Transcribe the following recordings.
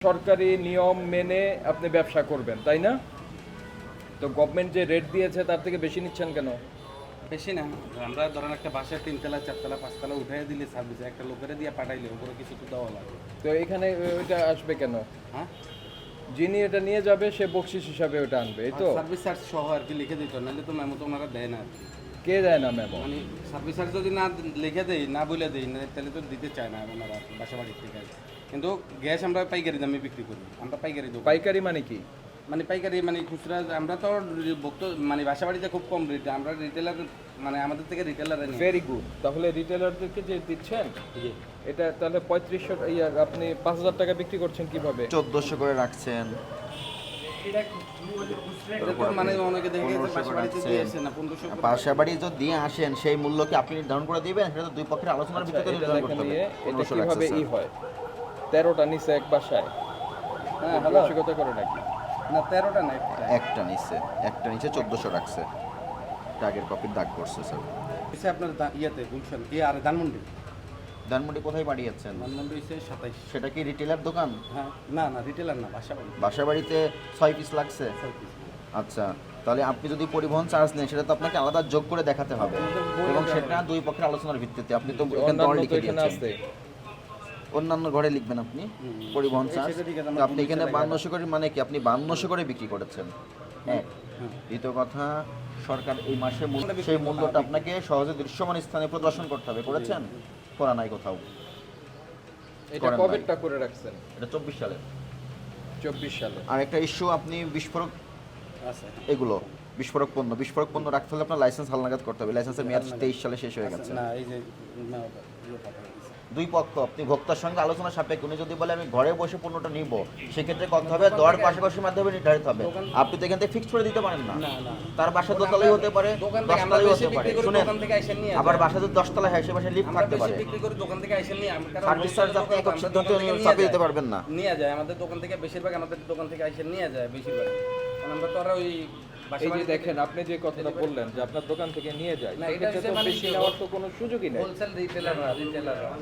সরকারি নিয়ম মেনে আপনি ব্যবসা করবেন, তাই না? তো গভর্নমেন্ট যে রেট দিয়েছে তার থেকে বেশি নিচ্ছেন কেন? বেশি না, আমরা ধরেন একটা বাসায় 3 তলা 4 তলা 5 তলা উঠাই দিলে সার্ভিসে একটা লোকের দিয়ে পাঠাইলে উপরে কিছু তো দেওয়া লাগে। তো এখানে ওইটা আসবে কেন? হ্যাঁ, যিনি এটা নিয়ে যাবে সে বকশিস হিসাবে ওটা আনবে, এই তো? সার্ভিস চার্জ সহ আর কি লিখে দিত, নাহলে তো মেমো তো ওনারা দেয় না আর কি। কে দেয় না ম্যাম? মানে সার্ভিস চার্জ যদি না লিখে দেই, না বলে দেই, তাহলে তো দিতে চায় না ওনারা বাসা বাড়ির থেকে। কিন্তু গ্যাস আমরা পাইকারি দামে বিক্রি করি, আমরা পাইকারি দেবো। পাইকারি মানে কি? মানে পাইকারি মানে খুচরা আমরা তো মানে বাসা বাড়িতে খুব কম রেট, আমরা রিটেলার মানে আমাদের থেকে রিটেলারে নিই। Very good. তাহলে রিটেলারদেরকে যে দিচ্ছেন এটা তাহলে 3500 আপনি 5000 টাকা বিক্রি করছেন কিভাবে? 1400 করে রাখছেন, মানে অনেকে দেখে গেছে বাসা বাড়িতে দিয়ে আসে না 1500 করে। বাসা বাড়ি যদি দিয়ে আসেন সেই মূল্য কি আপনি নির্ধারণ করে দিবেন? সেটা তো দুই পক্ষের আলোচনার ভিত্তিতে এটা নির্ধারণ দেখেন করতে হবে। নিয়ে এটা 1500 কিভাবে রাখছে, ই হয়? 13টা নিচে এক বাসায় হ্যাঁ হ্যালো, রসিকতা করে নাকি? না 13টা না একটা নিচে 1400 রাখছে, আগের কপির দাগ করছে স্যার। এসে আপনার ইয়াতে গুলশান আর ধানমন্ডি কোথায় বাড়িয়েছেন? ধানমন্ডি এসে 27। সেটা কি রিটেলার দোকান? হ্যাঁ, না না রিটেলার না, বাসা বাড়ি। বাসা বাড়িতে 6 পিস লাগছে। আচ্ছা, তাহলে আপনি যদি পরিবহন চার্জ নেন সেটা তো আপনাকে আলাদা যোগ করে দেখাতে হবে, এবং সেটা দুই পক্ষের আলোচনার ভিত্তিতে। আপনি তো এখানে দর অন্যান্য তো লিখে এখানে দিয়েছেন, আছে। অন্যান্য ঘরে লিখবেন আপনি পরিবহন চার্জ। সেটা ঠিক আছে, তো আপনি এখানে 5200 করে, মানে কি আপনি 5200 করে বিক্রি করেছেন? হ্যাঁ, দ্বিতীয় কথা, সরকার এই মাসে সেই মূল্যটা আপনাকে সহজে দৃশ্যমান স্থানে প্রদর্শন করতে হবে। করেছেন? করা নাই কোথাও। এটা করেন নাই। কবেরটা করে রাখছেন? এটা 24 সালে। 24 সালে। আর একটা ইস্যু, আপনি বিস্ফোরক আছে। এগুলো বিস্ফোরক পণ্য রাখতে হলে আপনার লাইসেন্স হালনাগাদ করতে হবে। লাইসেন্সের মেয়াদ 23 সালে শেষ হয়ে গেছে। না এই যে না, ইয়ে পাঠাই দিয়েছে। দুই পক্ষ, আপনি ভোক্তার সঙ্গে আলোচনা সাপেক্ষে, উনি যদি বলে আমি ঘরে বসে পণ্যটা নিব, সেক্ষেত্রে কথা হবে দর পাশাপাশির মাধ্যমে নির্ধারিত হবে। আপনি তো এখান থেকে ফিক্সড করে দিতে পারেন না। না না, তার বাসা দোতলাই হতে পারে, দোকান থেকে আমরা 10তলাই বেশি হতে পারে। বিক্রি করি, শুনেন, দোকান থেকে আইসা নিয়ে আবার যায়। বাসা যদি 10তলায় হয় সে বাসায় লিফট আমরা থাকতে বেশি পারে। বিক্রি করি দোকান থেকে আইসা নিয়ে, কারণ সার্ভিস চার্জ আপনি একক সিদ্ধান্ত চাপিয়ে দিতে পারবেন না। নিয়ে যায় আমাদের দোকান থেকে, বেশিরভাগ আমাদের দোকান থেকে আইসা নিয়ে যায় বেশিরভাগ। কারণ আমরা তো আর ওই বাসা এই যে বাড়ি দেখেন আপনি যে কথাটা বললেন যে আপনার দোকান থেকে নিয়ে যায়, না, এটা সেক্ষেত্রে হচ্ছে তো মানে বেশি কি, নেওয়ার তো কোনো সুযোগই নেই। হোলসেল রিটেলাররা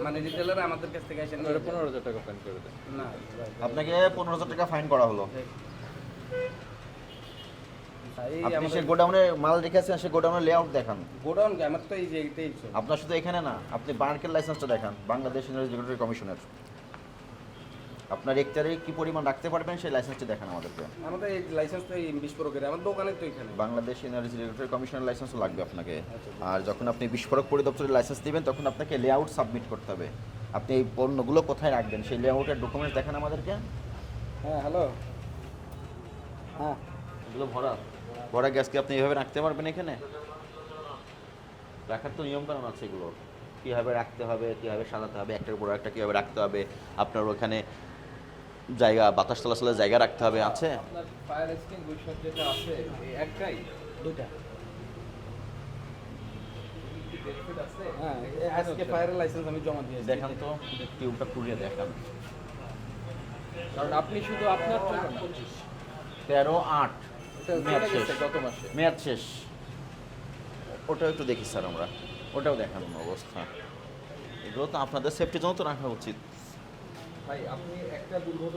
মানে রিটেলাররা আমাদের কাছ থেকে আইসা নিয়ে আপনারা যায়। 15,000 টাকা ফাইন করে দেন। না আপনাকে 15,000 টাকা ফাইন করা হলো। এই আপনি আমাদের সে গোডাউনে মাল রেখেছেন, সে গোডাউনের লেআউট দেখান। গোডাউন আমার তো এই যে এইটাই ছিল। আপনার শুধু এখানে না, আপনি বার্কের লাইসেন্সটা দেখান, বাংলাদেশ এনার্জি রেগুলেটরি কমিশনের। আপনার হেক্টারে কি পরিমাণ রাখতে পারবেন সেই লাইসেন্সটা দেখান আমাদেরকে। আমাদের এই লাইসেন্স তো এই বিস্ফোরকের, আমার দোকানে তো এখানে। বাংলাদেশ এনার্জি রেগুলেটরি কমিশনের লাইসেন্সও লাগবে আপনাকে। আর যখন আপনি বিস্ফোরক পরিদপ্তরের লাইসেন্স দিবেন তখন আপনাকে লেআউট সাবমিট করতে হবে। আপনি এই পণ্যগুলো কোথায় রাখবেন সেই লেআউটের ডকুমেন্টস দেখান আমাদেরকে। হ্যাঁ হ্যালো, হ্যাঁ এগুলো ভরা গ্যাস কি আপনি এইভাবে রাখতে পারবেন? এখানে রাখার তো নিয়মকানুন আছে, এগুলো কীভাবে রাখতে হবে, কীভাবে সাজাতে হবে, একটার উপর একটা কীভাবে রাখতে হবে, আপনার ওখানে জায়গা, বাতাস চলাচলের জায়গা রাখতে হবে। আছে আপনার ফায়ার এক্সটিংগুইশার যেটা আছে এই একটাই দুইটা। কি বেনিফিট আছে? হ্যাঁ আজকে ফায়ারের লাইসেন্স আমি জমা দিয়েছি। দেখান তো, টিউবটা খুঁড়িয়ে দেখান। কারণ আপনি শুধু আপনার জন্য না, 13/8 এটা মেয়াদ চলে গেছে শেষ। গত মাসে। মেয়াদ শেষ। ওটাও একটু দেখি স্যার আমরা, ওটাও দেখান অবস্থা। এগুলো তো আপনাদের সেফটির জন্য তো রাখা উচিত। ভাই আপনি একটা দুর্ঘটনা